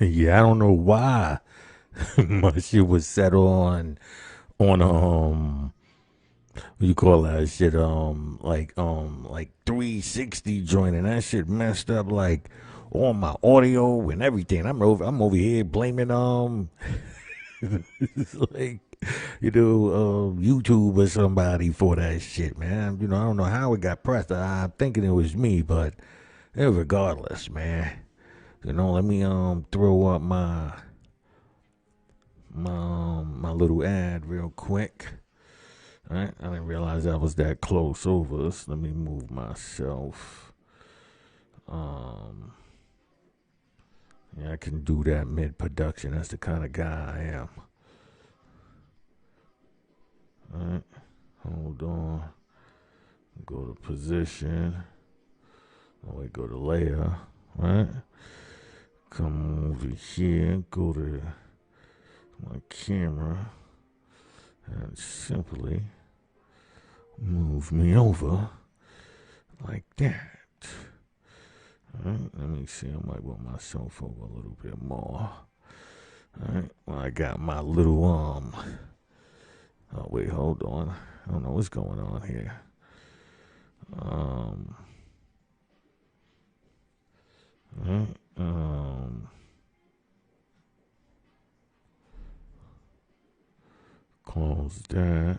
Yeah, I don't know why my shit was set on what you call that shit, like 360 joint, and that shit messed up like all my audio and everything. I'm over here blaming like YouTube or somebody for that shit, man. I don't know how it got pressed. I'm thinking it was me, but regardless, man. Let me throw up my little ad real quick. All right, I didn't realize I was that close over. So let me move myself. Um, yeah, I can do that mid production. That's the kind of guy I am. All right, hold on. Go to position. Oh, wait, go to layer. Right. Come over here. Go to my camera and simply move me over like that. All right, let me see. I might want myself over a little bit more. All right, well, I got my little Oh wait, hold on. I don't know what's going on here. All right, close that.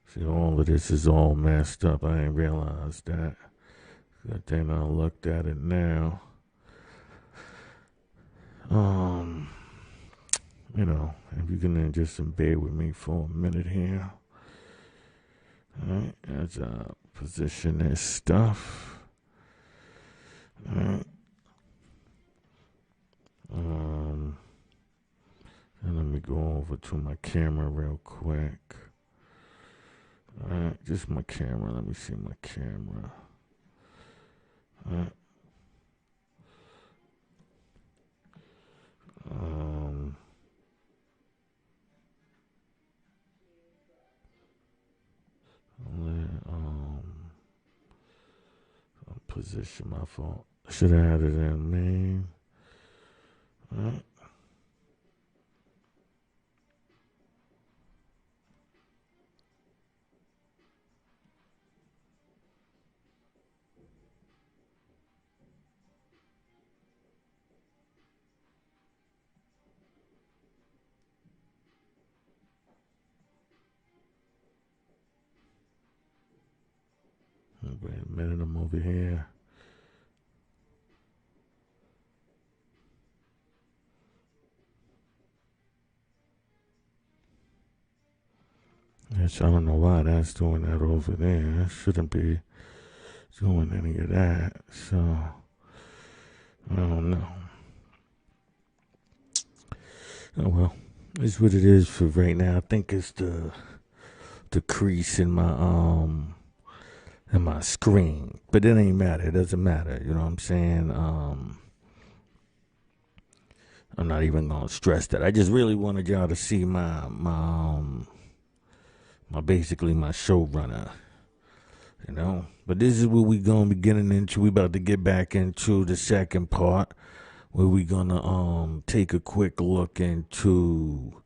See, all of this is all messed up. I ain't realized that. Good thing I looked at it now. If you can just bear with me for a minute here. Alright, as I position this stuff. Alright. And let me go over to my camera real quick. Alright, just my camera. Let me see my camera. Alright. Position my phone. Should have had it in main. Alright. Wait a minute, I'm over here. Yes, I don't know why that's doing that over there. I shouldn't be doing any of that. So, I don't know. Oh well, it's what it is for right now. I think it's the crease in my screen, but it ain't matter. It doesn't matter. You know what I'm saying? I'm not even gonna stress that. I just really wanted y'all to see my basically my showrunner. But this is what we gonna be getting into. We about to get back into the second part, where we gonna take a quick look into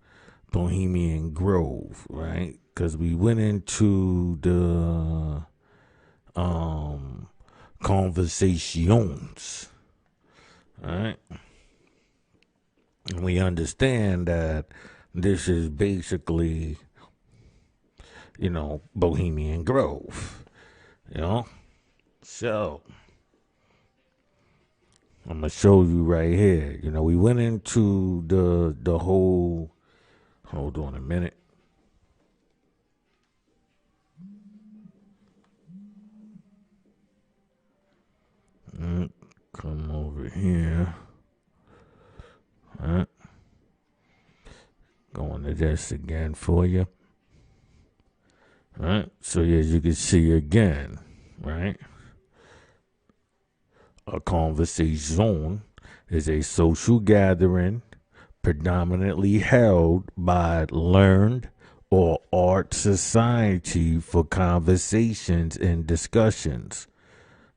Bohemian Grove, right? Because we went into the conversations, right? And we understand that this is basically, Bohemian Grove, So, I'm gonna show you right here. We went into the whole. Hold on a minute. Come over here. All right. Going to this again for you. All right. So as you can see again, right? A conversation is a social gathering predominantly held by learned or art society for conversations and discussions.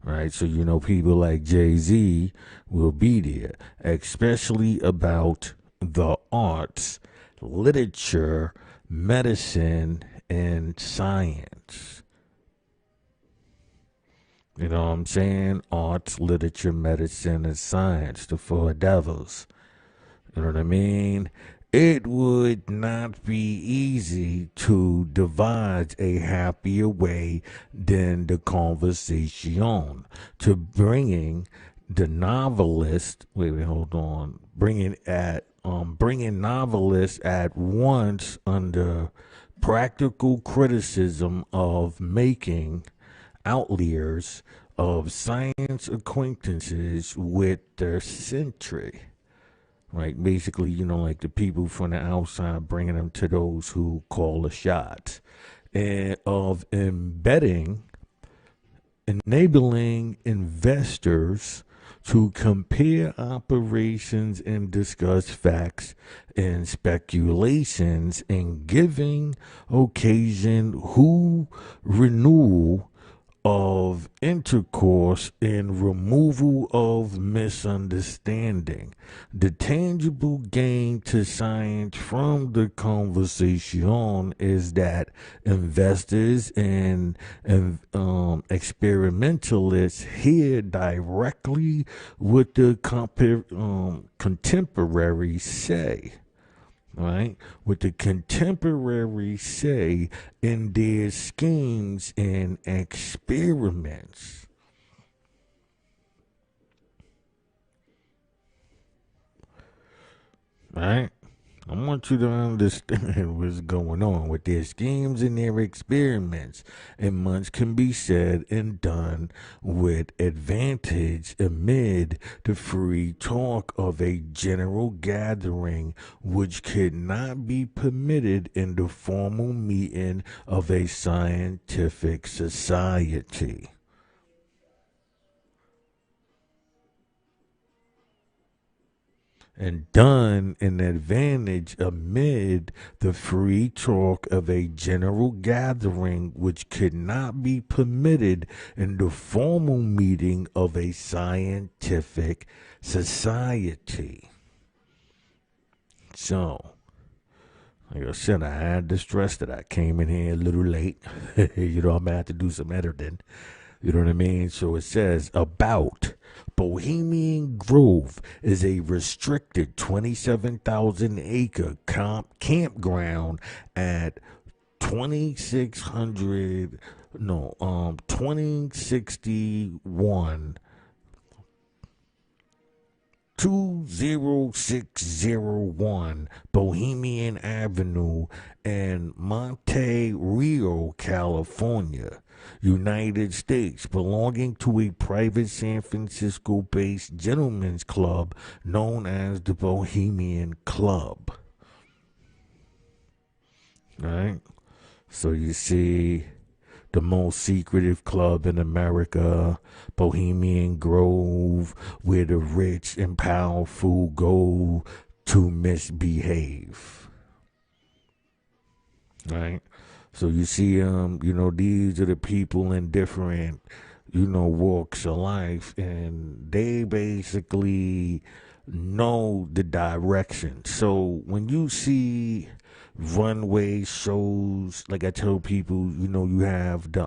right? So, people like Jay-Z will be there, especially about the arts, literature, medicine, and science. You know what I'm saying? Arts, literature, medicine, and science, the four devils. You know what I mean? It would not be easy to devise a happier way than the conversation to bringing the novelist. Wait, hold on. Bringing novelists at once under practical criticism of making outliers of science acquaintances with their century. Right, basically, like the people from the outside bringing them to those who call the shots, and of enabling investors to compare operations and discuss facts and speculations, and giving occasion who renewal of intercourse and removal of misunderstanding. The tangible gain to science from the conversation is that investors and experimentalists hear directly what the contemporaries say. Right? What the contemporaries say in their schemes and experiments. Right? I want you to understand what's going on with their schemes and their experiments, and much can be said and done with advantage amid the free talk of a general gathering which could not be permitted in the formal meeting of a scientific society. And done in advantage amid the free talk of a general gathering which could not be permitted in the formal meeting of a scientific society. So, like I said, I had to stress that I came in here a little late. I'm going to have to do some editing. You know what I mean? So it says about Bohemian Grove is a restricted 27,000 acre campground at 2061 20601 Bohemian Avenue in Monte Rio, California, United States, belonging to a private San Francisco-based gentlemen's club known as the Bohemian Club. Right? So you see the most secretive club in America, Bohemian Grove, where the rich and powerful go to misbehave. Right? So you see, these are the people in different, walks of life, and they basically know the direction. So when you see runway shows, like I tell people, you have the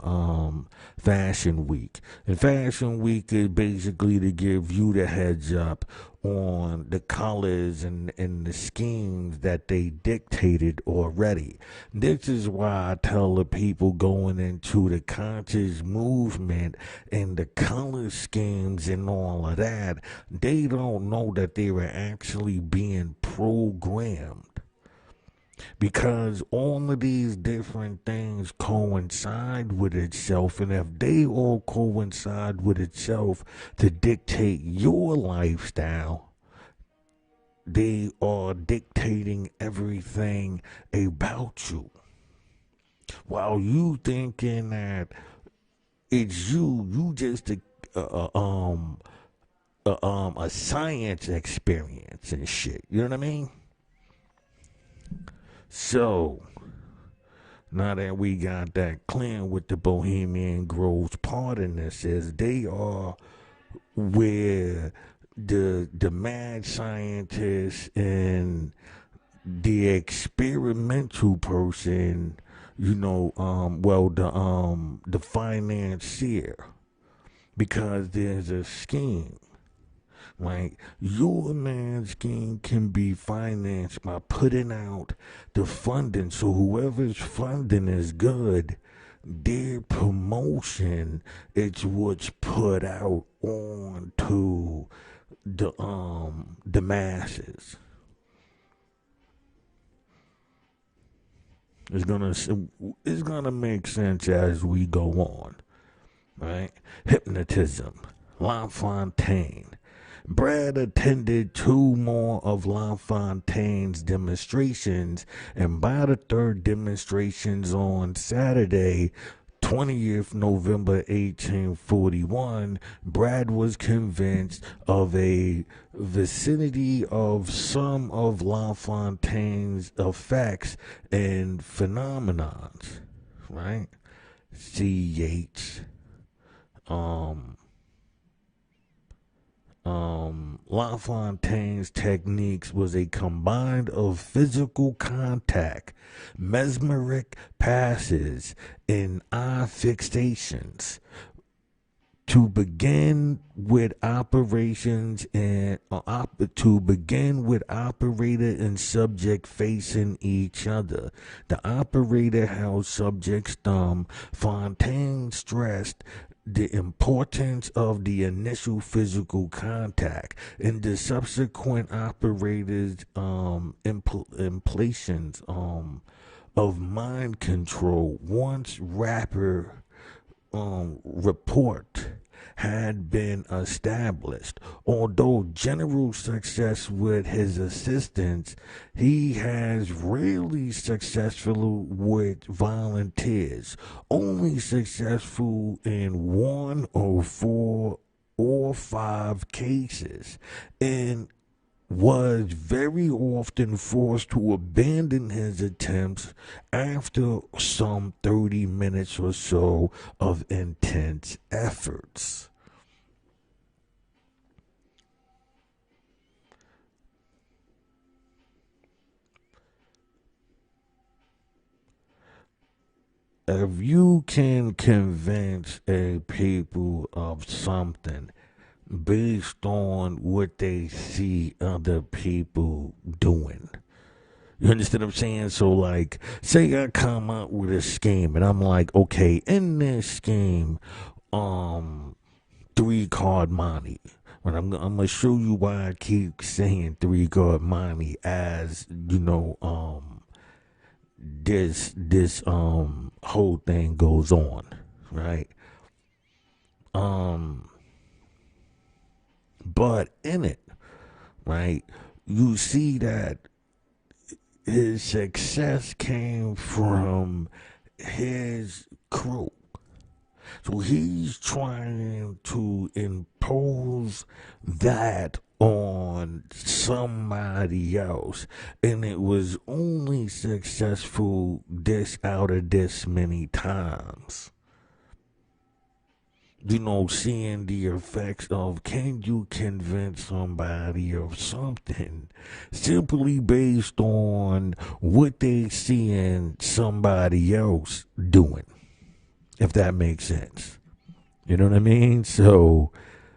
fashion week, and fashion week is basically to give you the heads up on the colors and the schemes that they dictated already. This is why I tell the people going into the conscious movement and the color schemes and all of that, they don't know that they were actually being programmed. Because all of these different things coincide with itself, and if they all coincide with itself to dictate your lifestyle, they are dictating everything about you. While you thinking that it's you just a science experience and shit. You know what I mean? So, Now that we got that clear with the Bohemian Groves part in this, is they are where the mad scientist and the experimental person, the financier, because there's a scheme. Right? Your man's scheme can be financed by putting out the funding. So whoever's funding is good, their promotion is what's put out on to the masses. It's gonna make sense as we go on, right? Hypnotism, LaFontaine. Brad attended two more of LaFontaine's demonstrations, and by the third demonstrations on Saturday, 20th November 1841, Brad was convinced of a vicinity of some of LaFontaine's effects and phenomenons, right? C. Yates, LaFontaine's techniques was a combine of physical contact, mesmeric passes, and eye fixations. To begin with operations and to begin with operator and subject facing each other. The operator held subject's thumb. Fontaine stressed the importance of the initial physical contact and the subsequent operators' implications of mind control. Once rapper report had been established. Although general success with his assistants, he has rarely successful with volunteers, only successful in 1 or 4 or 5 cases, and was very often forced to abandon his attempts after some 30 minutes or so of intense efforts. If you can convince a people of something based on what they see other people doing. You understand what I'm saying? So, like, say I come up with a scheme, and I'm like, okay, in this scheme, 3 card money. But I'm gonna show you why I keep saying 3 card money as this whole thing goes on, right? Um, but in it, right, you see that his success came from his crew. So he's trying to impose that on somebody else. And it was only successful this out of this many times. Seeing the effects of, can you convince somebody of something simply based on what they see in somebody else doing, if that makes sense. You know what I mean? So,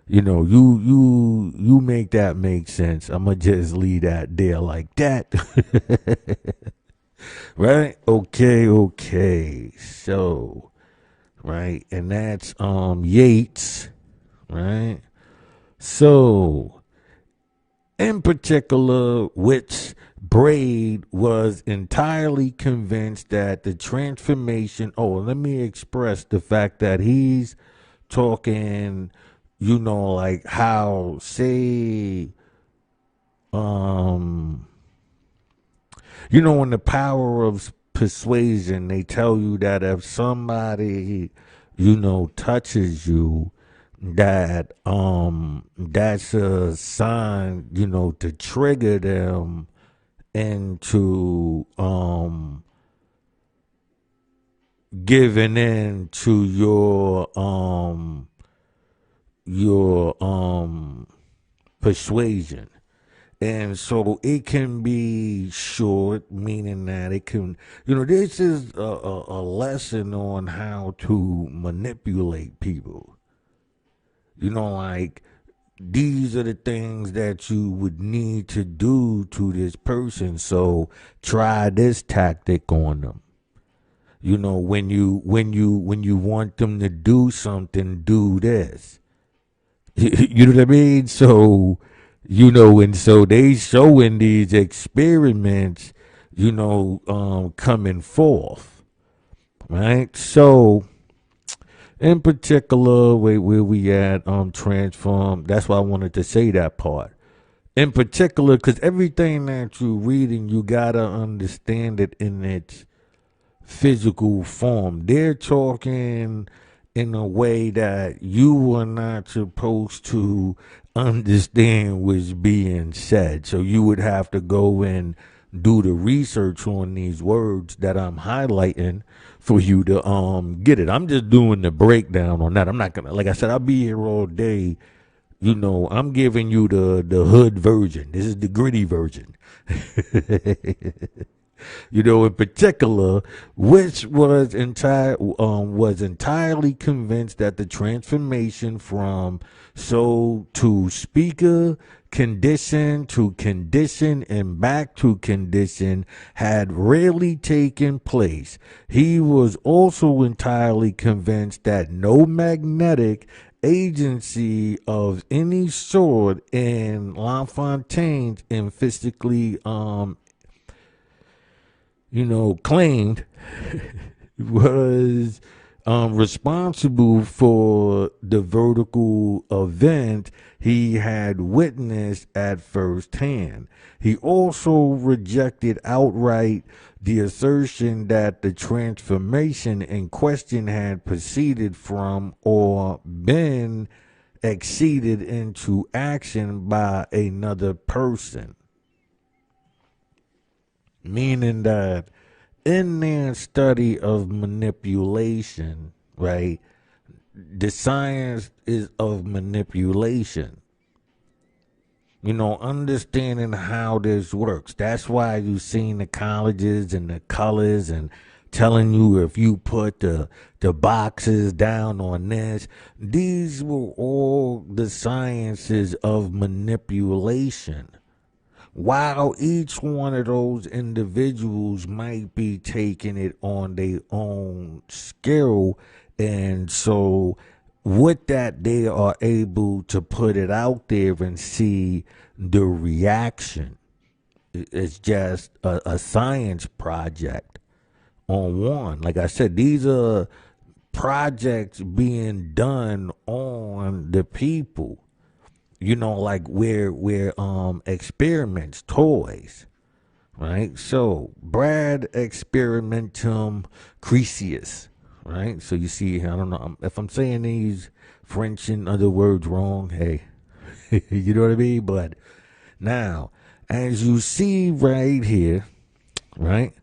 you make that make sense. I'm gonna just leave that there like that. Right? Okay. So, right, and that's Yates, right? So, in particular, which Braid was entirely convinced that the transformation. Oh, let me express the fact that he's talking, like how, say, in the power of persuasion, they tell you that if somebody, touches you, that's a sign, to trigger them into giving in to your persuasion. And so it can be short, meaning that it can, this is a lesson on how to manipulate people. Like, these are the things that you would need to do to this person. So try this tactic on them. When you want them to do something, do this. You know what I mean? So, and so they showing these experiments, coming forth, right? So, in particular, where we at, transform. That's why I wanted to say that part. In particular, because everything that you're reading, you gotta understand it in its physical form. They're talking in a way that you are not supposed to understand what's being said. So you would have to go and do the research on these words that I'm highlighting for you to get it. I'm just doing the breakdown on that. I'm not gonna, like I said, I'll be here all day. I'm giving you the hood version. This is the gritty version. In particular, which was entirely convinced that the transformation from soul to speaker, condition to condition, and back to condition had rarely taken place. He was also entirely convinced that no magnetic agency of any sort in LaFontaine's and physically claimed was responsible for the vertical event he had witnessed at first hand. He also rejected outright the assertion that the transformation in question had proceeded from or been exceeded into action by another person. Meaning that in their study of manipulation, right, the science is of manipulation. Understanding how this works. That's why you've seen the colleges and the colors and telling you if you put the boxes down on this. These were all the sciences of manipulation. While each one of those individuals might be taking it on their own scale, and so with that, they are able to put it out there and see the reaction. It's just a science project on one. Like I said, these are projects being done on the people. Like we're experiments, toys, right? So Brad Experimentum Crisius, right? So you see, I don't know if I'm saying these French and other words wrong. Hey, you know what I mean? But now, as you see right here, right?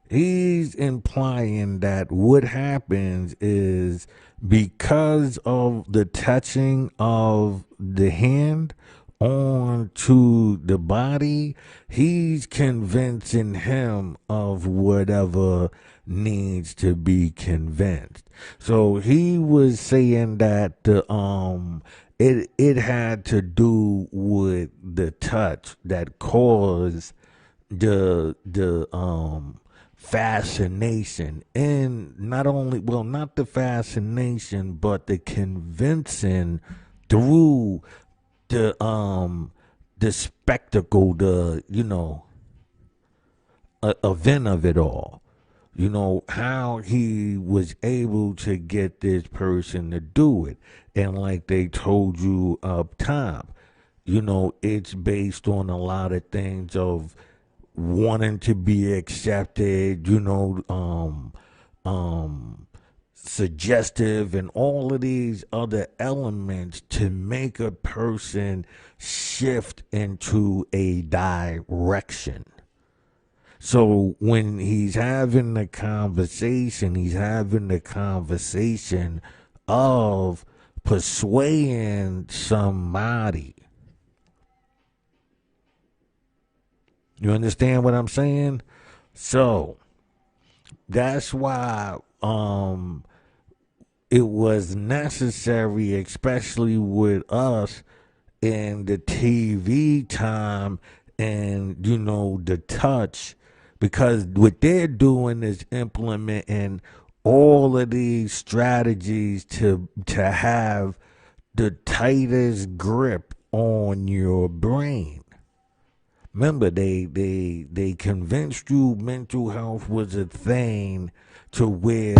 He's implying that what happens is because of the touching of the hand onto the body, he's convincing him of whatever needs to be convinced. So he was saying that it had to do with the touch that caused the fascination, and not the fascination but the convincing through the spectacle, event of it all. How he was able to get this person to do it. And like they told you up top, it's based on a lot of things of wanting to be accepted, suggestive, and all of these other elements to make a person shift into a direction. So when he's having he's having the conversation of persuading somebody. You understand what I'm saying? So that's why it was necessary, especially with us in the TV time and, the touch, because what they're doing is implementing all of these strategies to have the tightest grip on your brain. Remember, they convinced you mental health was a thing to where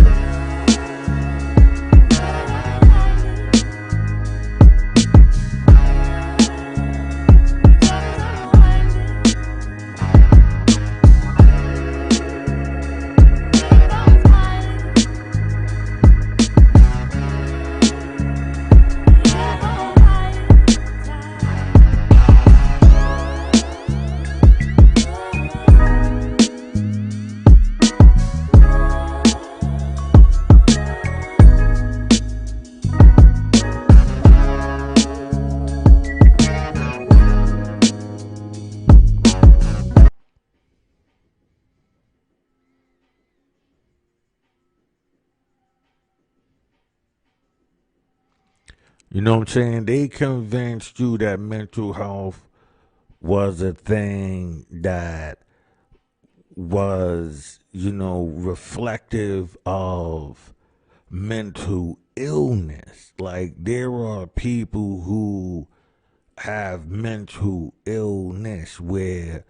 you know what I'm saying? They convinced you that mental health was a thing that was, reflective of mental illness. Like, there are people who have mental illness where,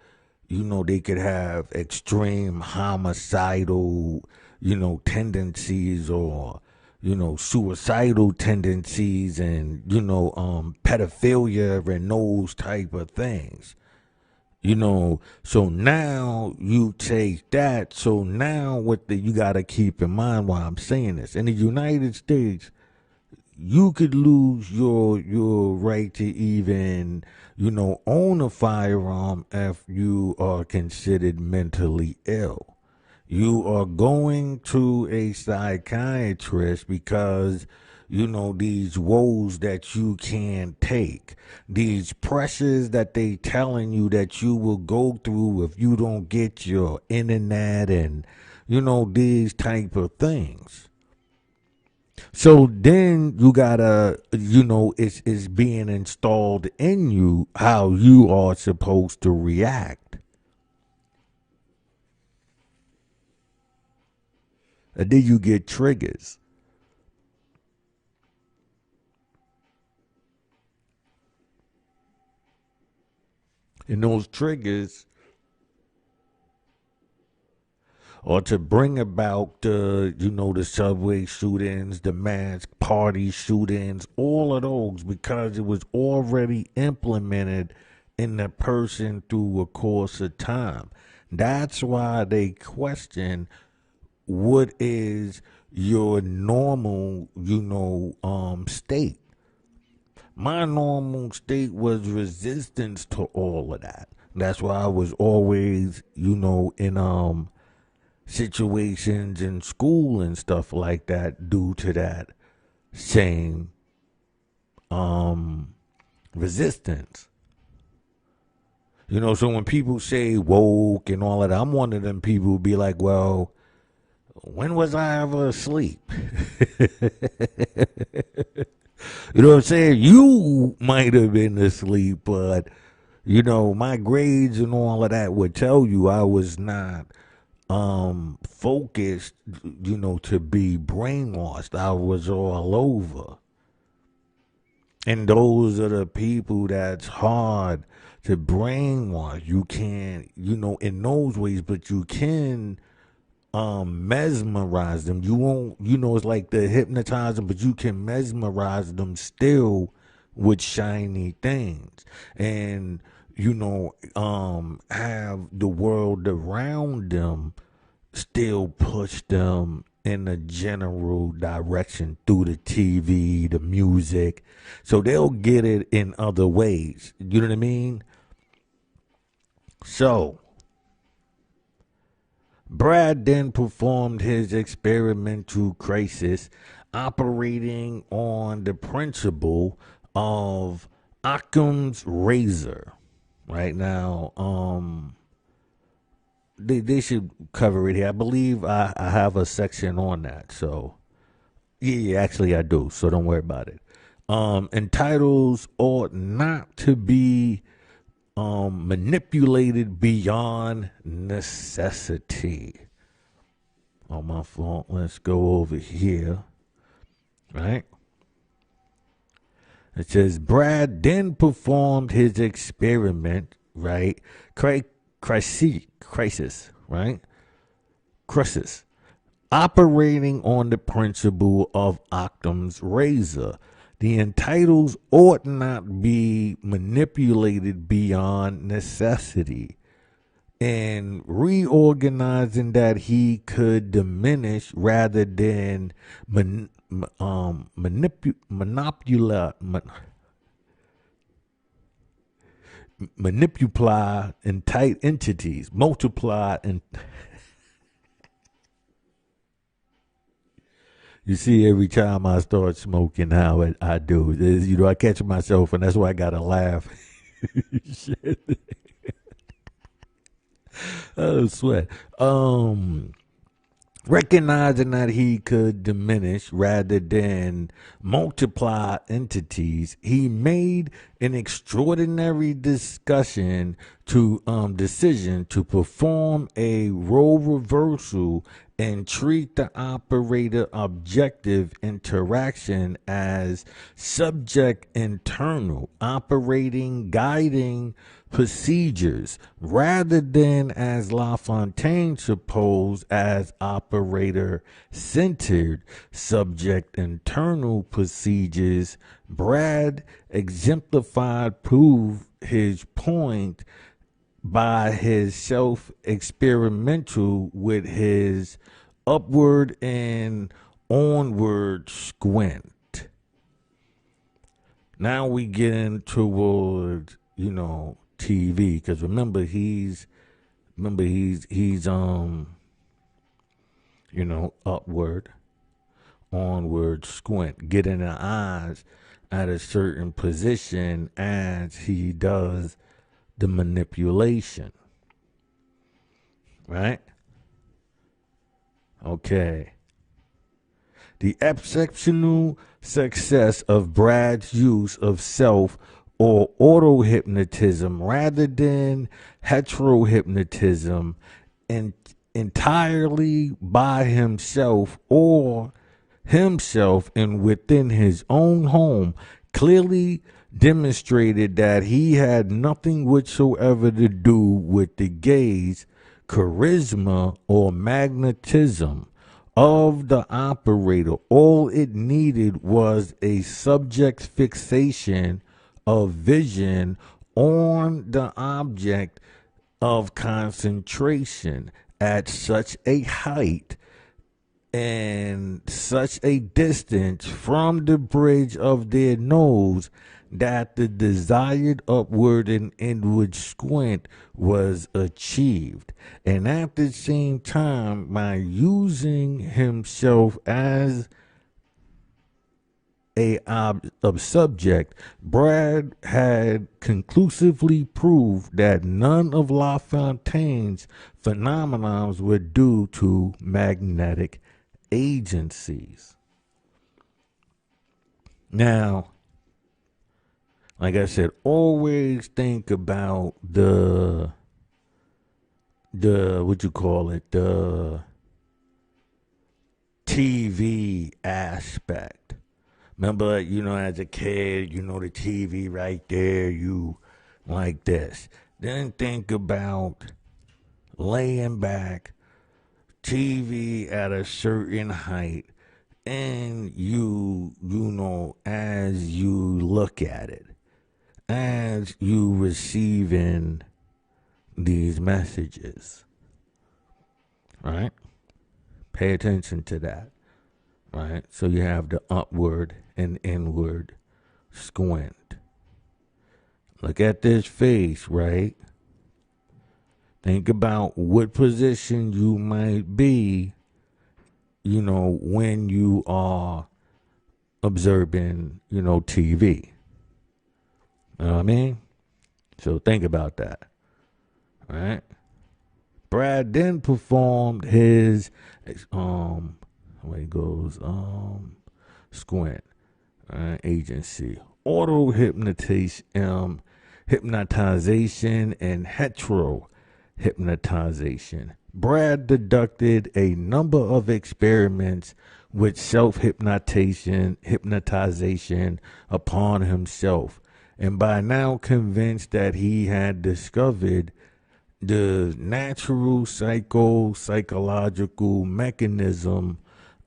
they could have extreme homicidal, tendencies, or, suicidal tendencies, and, pedophilia and those type of things. So now you take that. So now you gotta keep in mind why I'm saying this. In the United States, you could lose your right to even, own a firearm if you are considered mentally ill. You are going to a psychiatrist because, these woes that you can't take, these pressures that they telling you that you will go through if you don't get your internet, and, these type of things. So then you gotta, it's being installed in you how you are supposed to react. And then you get triggers. And those triggers are to bring about the subway shootings, the mass party shootings, all of those, because it was already implemented in the person through a course of time. That's why they question what is your normal, state. My normal state was resistance to all of that. That's why I was always, in situations in school and stuff like that due to that same resistance. So when people say woke and all of that, I'm one of them people who be like, well, when was I ever asleep? You know what I'm saying? You might have been asleep, but, my grades and all of that would tell you I was not focused, to be brainwashed. I was all over. And those are the people that's hard to brainwash. You can't, in those ways, but you can mesmerize them. You won't, it's like the hypnotizing, but you can mesmerize them still with shiny things. And, have the world around them still push them in a general direction through the TV, the music. So they'll get it in other ways. You know what I mean? So Brad then performed his experimental crisis operating on the principle of Occam's razor. Right now, they should cover it here. I believe I have a section on that. So, yeah, actually I do. So don't worry about it. Entitles ought not to be manipulated beyond necessity. On my phone, let's go over here. Right? It says Brad then performed his experiment, right? Crisis, right? Crisis. Operating on the principle of Occam's razor. The entitles ought not be manipulated beyond necessity. And reorganizing that he could diminish rather than manipulate entities, multiply and you see every time I start smoking how I do. I catch myself and that's why I gotta laugh. Shit. Oh, sweat. Recognizing that he could diminish rather than multiply entities, he made an extraordinary decision to perform a role reversal and treat the operator objective interaction as subject internal operating guiding procedures rather than as LaFontaine supposed as operator centered subject internal procedures. Brad exemplified proved his point by his self-experimental with his upward and onward squint. Now we get in towards, TV, because remember he's upward, onward squint, getting the eyes at a certain position as he does the manipulation. Right? Okay. The exceptional success of Brad's use of self or auto-hypnotism rather than hetero-hypnotism entirely by himself or himself and within his own home clearly demonstrated that he had nothing whatsoever to do with the gaze, charisma, or magnetism of the operator. All it needed was a subject fixation of vision on the object of concentration at such a height and such a distance from the bridge of their nose that the desired upward and inward squint was achieved. And at the same time, by using himself as a subject, Brad had conclusively proved that none of LaFontaine's phenomena were due to magnetic agencies. Now, like I said, always think about the the TV aspect. Remember, as a kid, the TV right there, you like this. Then think about laying back, TV at a certain height, and as you look at it, as you receiving these messages, right? Pay attention to that, right? So you have the upward and inward squint. Look at this face, right? Think about what position you might be, when you are observing, TV. You know what I mean? So think about that. Right? Brad then performed his where he goes, squint, agency. Auto hypnotization and hetero hypnotization. Brad deducted a number of experiments with hypnotization upon himself, and by now convinced that he had discovered the natural psychological mechanism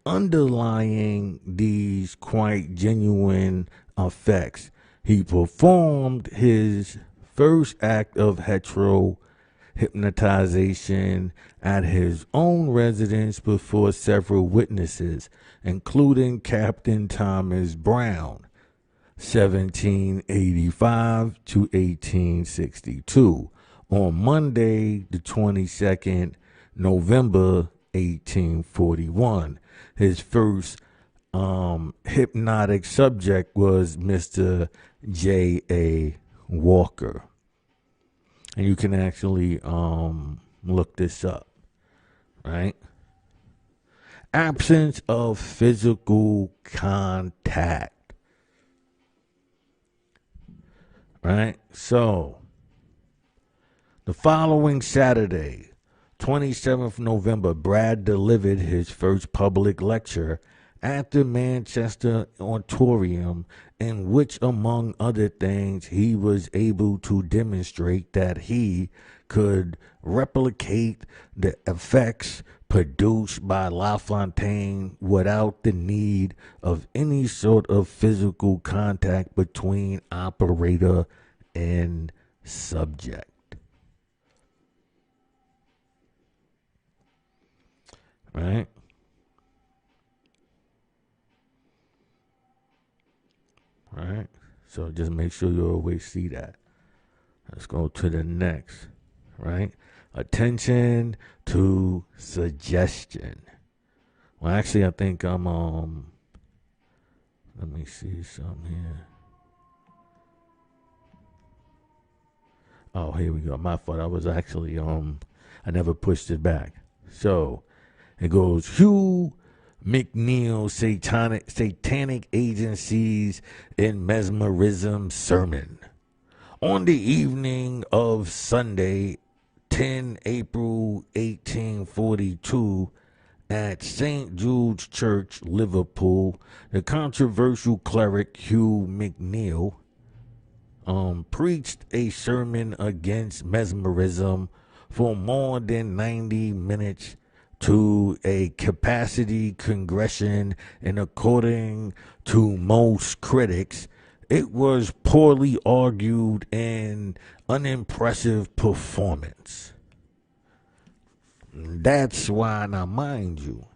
underlying these quite genuine effects. He performed his first act of hetero hypnotization at his own residence before several witnesses, including Captain Thomas Brown, 1785 to 1862, on Monday, the 22nd November 1841. His first hypnotic subject was Mr. J.A. Walker. And you can actually look this up, right? Absence of physical contact, right? So, the following Saturday, 27th November, Brad delivered his first public lecture at the Manchester Auditorium, in which, among other things, he was able to demonstrate that he could replicate the effects produced by La Fontaine without the need of any sort of physical contact between operator and subject. Right? Right? So just make sure you always see that. Let's go to the next. Right? Attention to suggestion. Well, actually, I think I'm, let me see something here. Oh, here we go. My fault. I was actually, I never pushed it back. So, it goes, Hugh McNeil's Satanic Agencies in Mesmerism sermon. On the evening of Sunday, 10 April 1842, at St. Jude's Church, Liverpool, the controversial cleric Hugh McNeil preached a sermon against mesmerism for more than 90 minutes to a capacity congregation, and according to most critics, it was poorly argued and unimpressive performance. That's why, now mind you,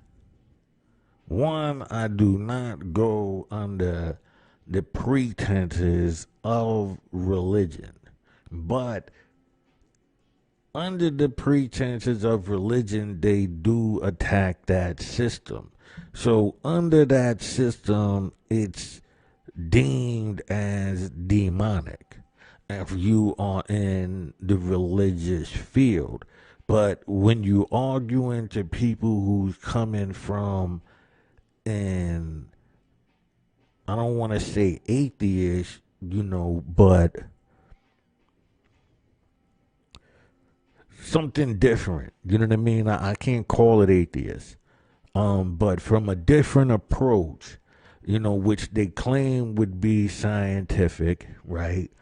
one, I do not go under the pretenses of religion, but under the pretenses of religion, they do attack that system. So under that system, it's deemed as demonic if you are in the religious field. But when you arguing to people who's coming from, and I don't want to say atheist, but something different. You know what I mean? I can't call it atheist. But from a different approach, which they claim would be scientific, right?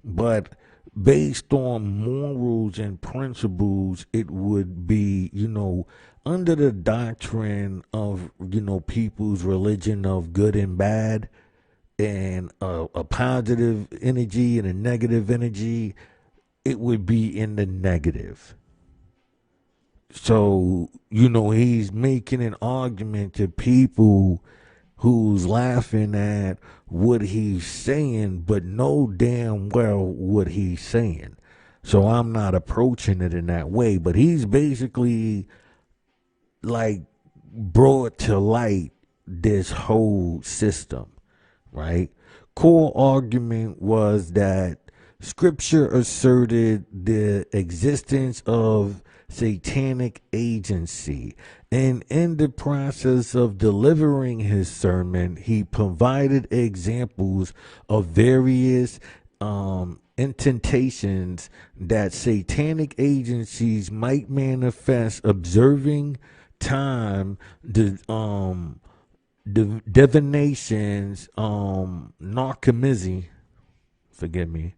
But based on morals and principles, it would be, under the doctrine of, people's religion of good and bad, and a positive energy and a negative energy, it would be in the negative. So, he's making an argument to people who's laughing at what he's saying, but know damn well what he's saying. So I'm not approaching it in that way, but he's basically like brought to light this whole system, right? Core argument was that scripture asserted the existence of satanic agency, and in the process of delivering his sermon, he provided examples of various intentations that satanic agencies might manifest, observing time, the divinations, narcomancy, forgive me,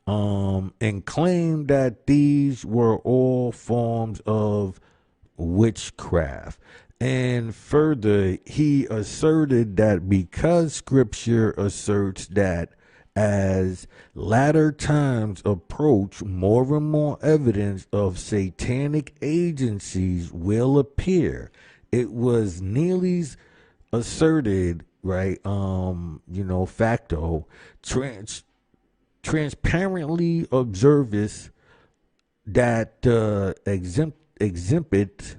and claimed that these were all forms of witchcraft. And further, he asserted that because scripture asserts that as latter times approach, more and more evidence of satanic agencies will appear. It was Neely's asserted, right, facto, transparently observes that exhibits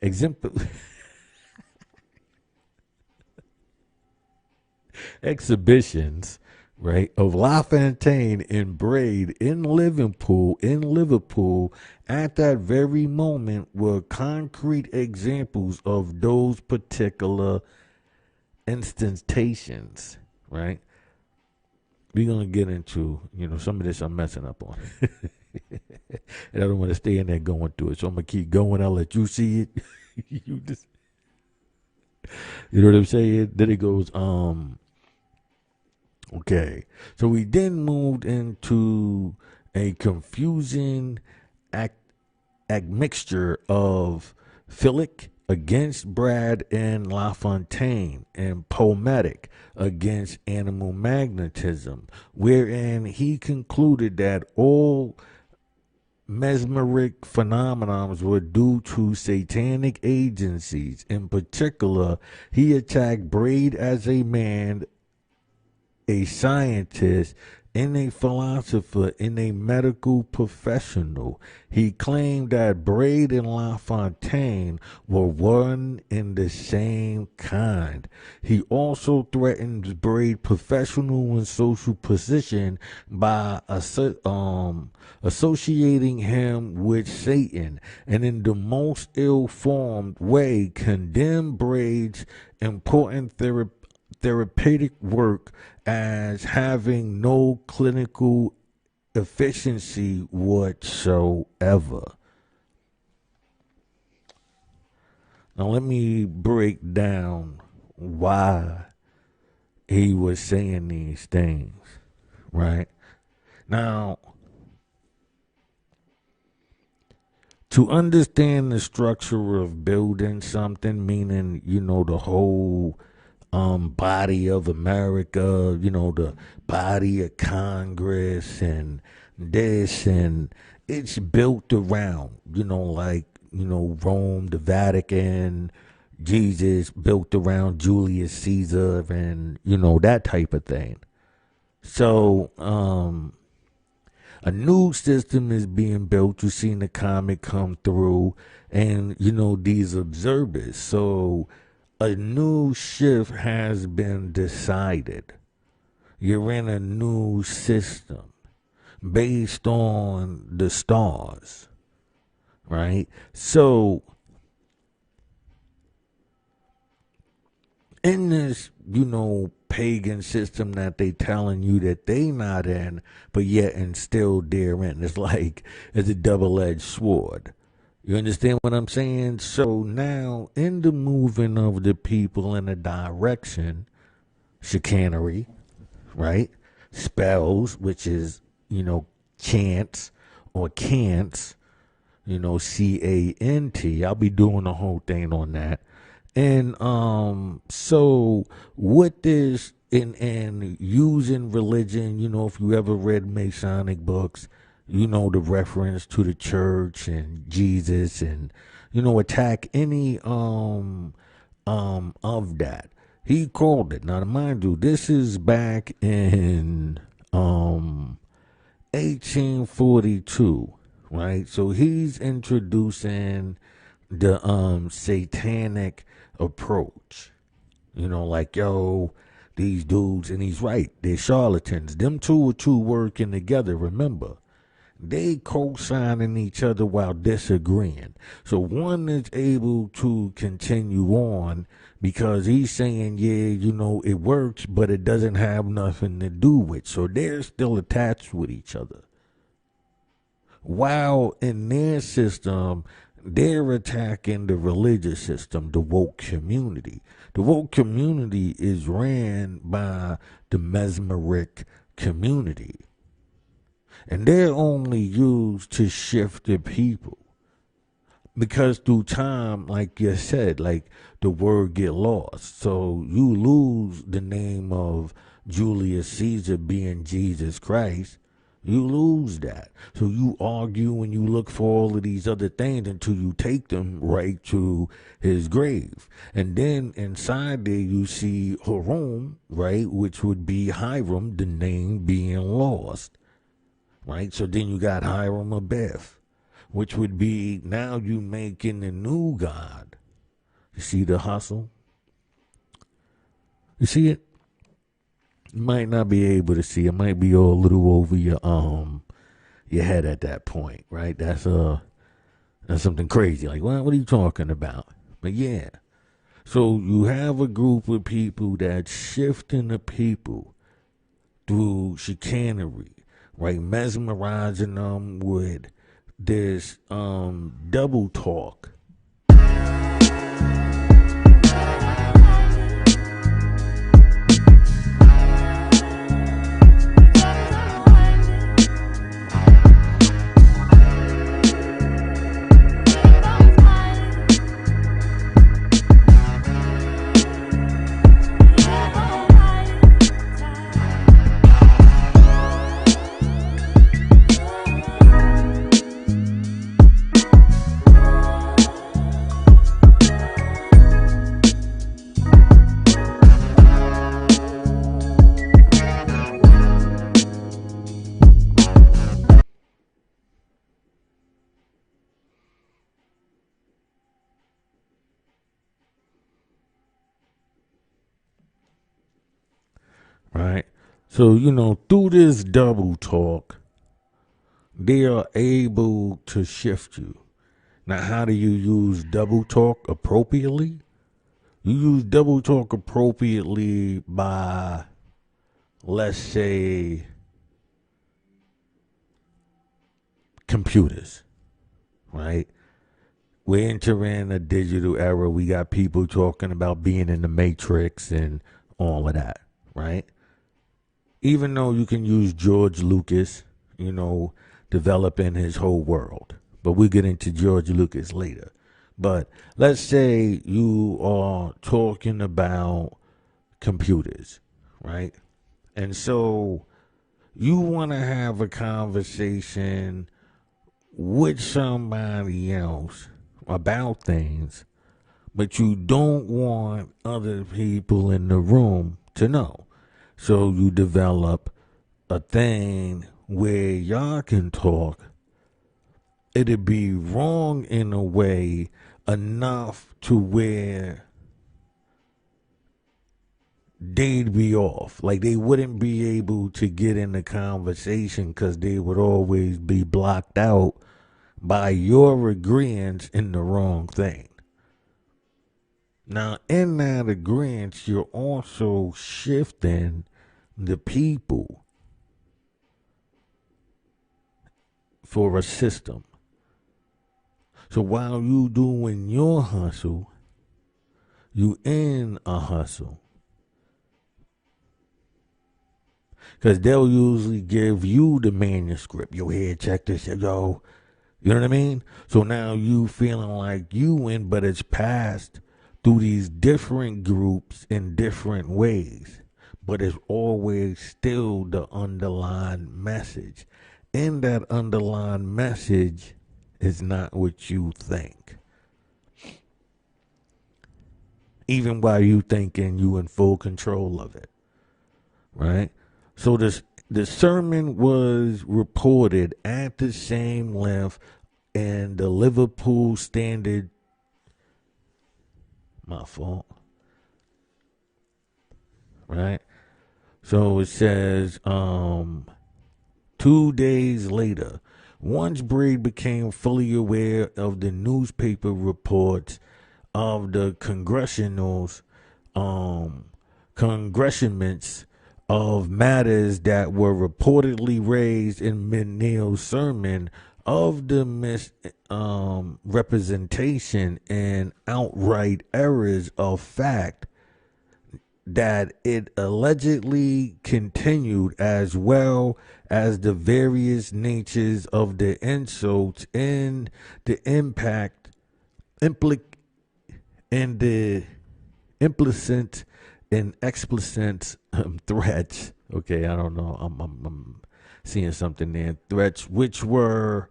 exhibits exhibitions, right, of LaFontaine and Braid in Liverpool at that very moment were concrete examples of those particular instantations, right? We're going to get into, some of this I'm messing up on. And I don't want to stay in there going through it. So I'm going to keep going. I'll let you see it. You know what I'm saying? Then it goes, okay. So we then moved into a confusing admixture of Philic against Brad and LaFontaine, and Poetic against animal magnetism, wherein he concluded that all mesmeric phenomena were due to satanic agencies. In particular, he attacked Braid as a man, a scientist, and a philosopher, and a medical professional. He claimed that Braid and LaFontaine were one and the same kind. He also threatened Braid's professional and social position by associating him with Satan, and in the most ill-formed way condemned Braid's important therapeutic work as having no clinical efficiency whatsoever. Now let me break down why he was saying these things, right? Now, to understand the structure of building something, meaning, the whole body of America, the body of Congress and this, and it's built around, Rome, the Vatican, Jesus, built around Julius Caesar, and, that type of thing. So, a new system is being built. You've seen the comet come through, and, these observers. So, a new shift has been decided. You're in a new system based on the stars, right? So, in this, pagan system that they telling you that they not in, but yet and still they're in, it's a double-edged sword. You understand what I'm saying? So now, in the moving of the people in a direction, chicanery, right? Spells, which is, chants or cants, CANT. I'll be doing the whole thing on that. And so with this and using religion, if you ever read Masonic books, the reference to the church and Jesus, and attack any of that. He called it. Now mind you, this is back in 1842, right? So he's introducing the satanic approach. You know, like, yo, these dudes, and he's right, they're charlatans. Them two are two working together, remember. They co-signing each other while disagreeing. So one is able to continue on because he's saying, yeah, you know, it works, but it doesn't have nothing to do with. So they're still attached with each other. While in their system, they're attacking the religious system, the woke community. The woke community is ran by the mesmeric community. And they're only used to shift the people. Because through time, like you said, like the word get lost. So you lose the name of Julius Caesar being Jesus Christ. You lose that. So you argue and you look for all of these other things until you take them right to his grave. And then inside there you see Harum, right, which would be Hiram, the name being lost. Right? So then you got Hiram Abeth, which would be now you making the new God. You see the hustle? You see it? You might not be able to see. It might be all a little over your head at that point, right? That's something crazy. Like, what are you talking about? But yeah. So you have a group of people that's shifting the people through chicanery, right? Mesmerizing them with this double talk. Right? So, you know, through this double talk, they are able to shift you. Now, how do you use double talk appropriately? You use double talk appropriately by, let's say, computers, right? We're entering a digital era. We got people talking about being in the Matrix and all of that, right? Even though you can use George Lucas, you know, developing his whole world. But we'll get into George Lucas later. But let's say you are talking about computers, right? And so you want to have a conversation with somebody else about things, but you don't want other people in the room to know. So you develop a thing where y'all can talk. It'd be wrong in a way enough to where they'd be off. Like they wouldn't be able to get in the conversation because they would always be blocked out by your agreement in the wrong thing. Now, in that agreement, you're also shifting the people for a system. So while you doing your hustle, you in a hustle. Because they'll usually give you the manuscript. Yo, here, check this, yo. You know what I mean? So now you feeling like you win, but it's passed through these different groups in different ways. But it's always still the underlying message. And that underlying message is not what you think. Even while you thinking you in full control of it. Right? So this The sermon was reported at the same length in the Liverpool Standard. My fault. Right? So it says, 2 days later, once Braid became fully aware of the newspaper reports of the congressionments of matters that were reportedly raised in McNeil's sermon of the misrepresentation and outright errors of fact that it allegedly continued, as well as the various natures of the insults and the impact and the implicit and explicit threats. Okay, I don't know. I'm seeing something there. Threats which were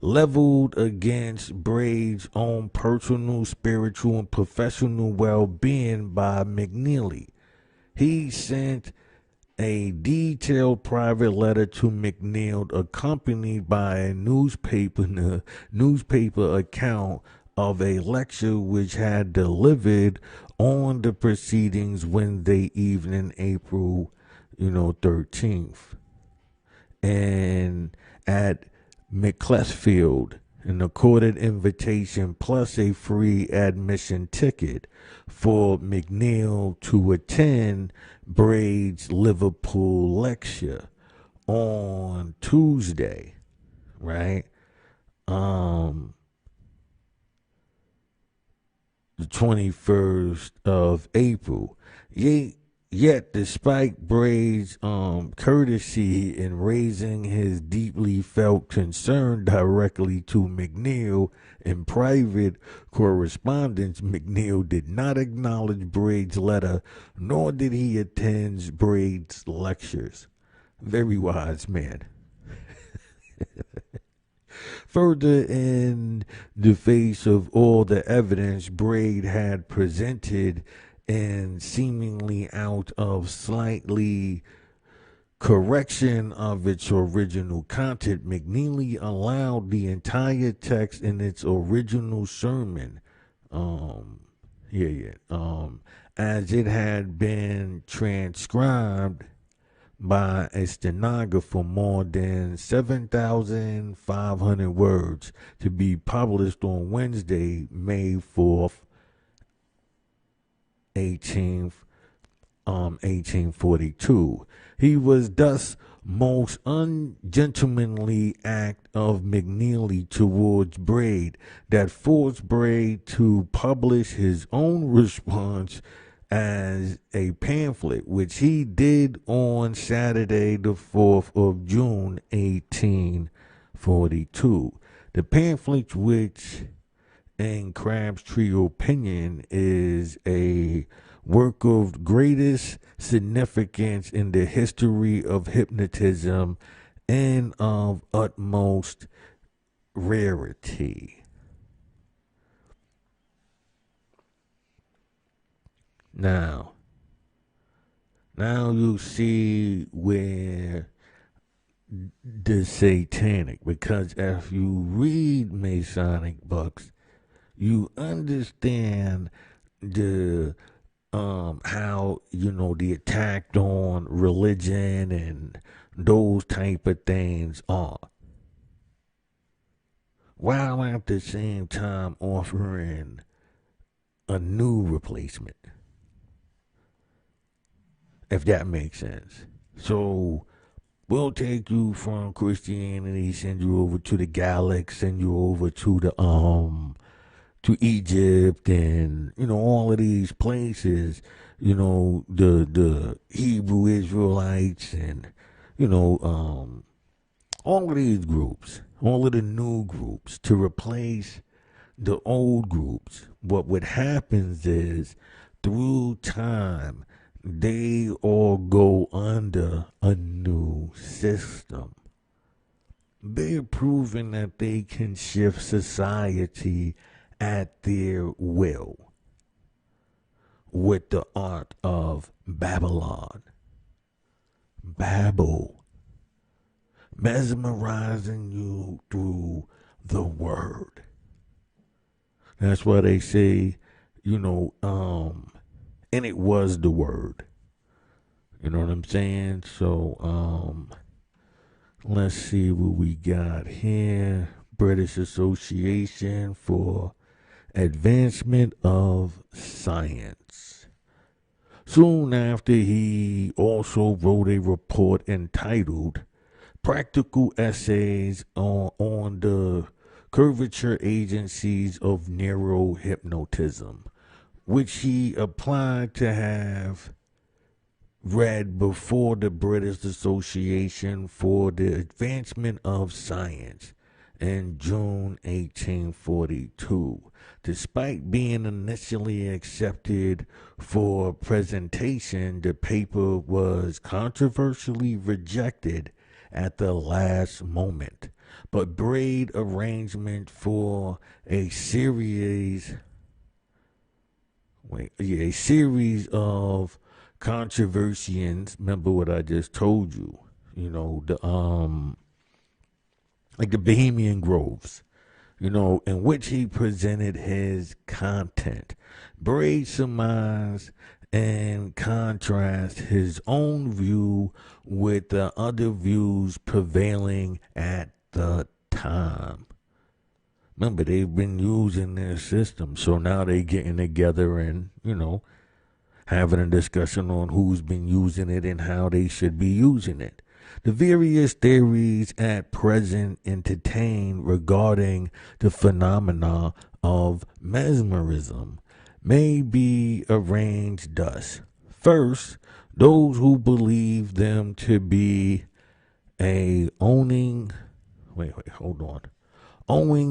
leveled against Braid's own personal, spiritual, and professional well-being by McNeely. He sent a detailed private letter to McNeil accompanied by a newspaper account of a lecture which had delivered on the proceedings Wednesday evening, April 13th. And at McCleskfield, an accorded invitation plus a free admission ticket for McNeil to attend Braid's Liverpool lecture on Tuesday, right? The 21st of April. Yet, despite Braid's courtesy in raising his deeply felt concern directly to McNeil in private correspondence, McNeil did not acknowledge Braid's letter, nor did he attend Braid's lectures. Very wise man. Further, in the face of all the evidence Braid had presented, and seemingly out of slightly correction of its original content, McNeely allowed the entire text in its original sermon, as it had been transcribed by a stenographer, more than 7,500 words, to be published on Wednesday, May 4th, 1842. He was thus most ungentlemanly act of McNeely towards Braid that forced Braid to publish his own response as a pamphlet, which he did on Saturday the 4th of June, 1842. The pamphlet, which in Crabtree's opinion is a work of greatest significance in the history of hypnotism and of utmost rarity. Now you see where the satanic, because if you read Masonic books, you understand the how the attack on religion and those type of things are, while at the same time offering a new replacement, if that makes sense. So we'll take you from Christianity, send you over to the Gallic, send you over to the to Egypt, and all of these places, the Hebrew Israelites, and all of these groups, all of the new groups, to replace the old groups. What would happen is, through time, they all go under a new system. They're proving that they can shift society at their will with the art of Babylon. Babel. mesmerizing you through the word. That's why they say, and it was the word. You know what I'm saying? So, let's see what we got here. British Association for Advancement of Science. Soon after, he also wrote a report entitled Practical Essays on the Curvature Agencies of Neurohypnotism, which he applied to have read before the British Association for the Advancement of Science in June 1842. Despite being initially accepted for presentation, the paper was controversially rejected at the last moment. But Braid arrangement for a series of controversies. Remember what I just told you. Like the Bohemian Groves, in which he presented his content. Braid surmised and contrast his own view with the other views prevailing at the time. Remember, they've been using their system, so now they're getting together and, having a discussion on who's been using it and how they should be using it. The various theories at present entertained regarding the phenomena of mesmerism may be arranged thus. First, those who believe them to be owing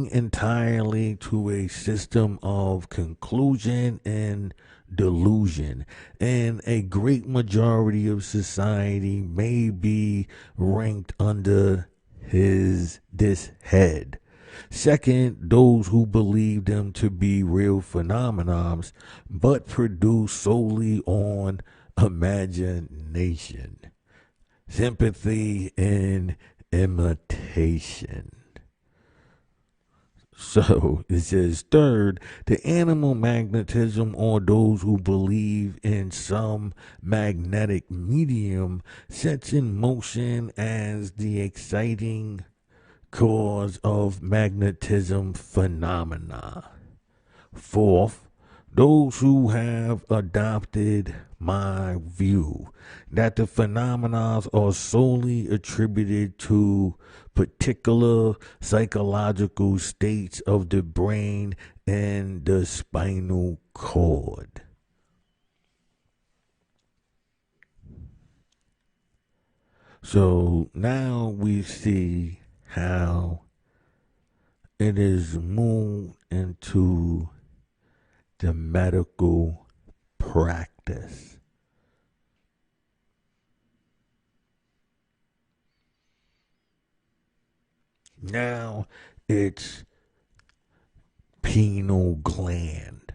entirely to a system of conclusion and delusion, and a great majority of society may be ranked under this head. Second, those who believe them to be real phenomena, but produce solely on imagination, sympathy, and imitation. So it says, third, the animal magnetism, or those who believe in some magnetic medium sets in motion as the exciting cause of magnetism phenomena. Fourth, those who have adopted my view that the phenomena are solely attributed to particular psychological states of the brain and the spinal cord. So now we see how it is moved into the medical practice. Now it's pineal gland.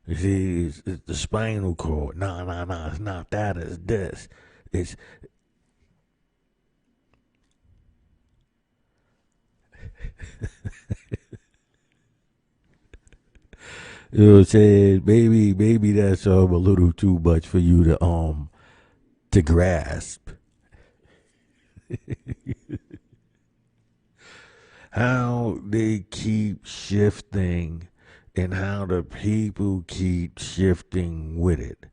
You see, it's the spinal cord. No, it's not that. It's this. It's you know what I'm saying? Maybe that's a little too much for you to grasp. How they keep shifting and how the people keep shifting with it.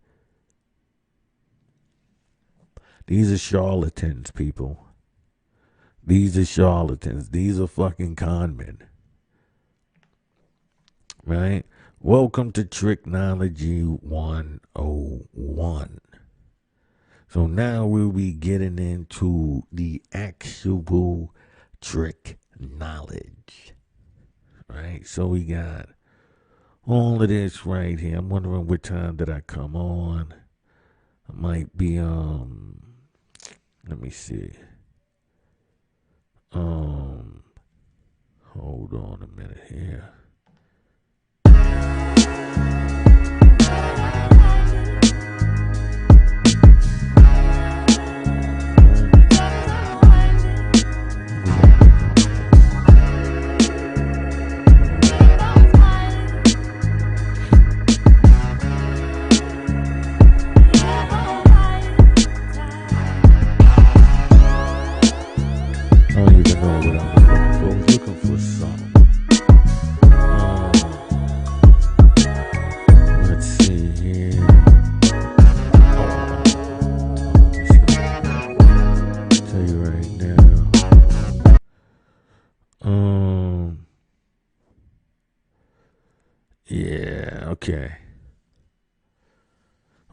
These are charlatans, people. These are charlatans. These are fucking con men. Right? Welcome to Tricknology 101. So now we'll be getting into the actual trick knowledge. Right? So we got all of this right here. I'm wondering what time did I come on. I might be let me see. Hold on a minute here. right now. Yeah, okay.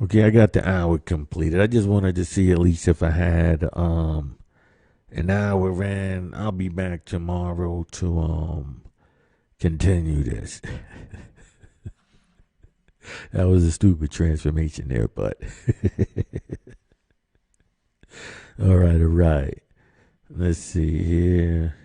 Okay, I got the hour completed. I just wanted to see at least if I had an hour in. I'll be back tomorrow to continue this. That was a stupid transformation there, but all right, all right. Let's see here.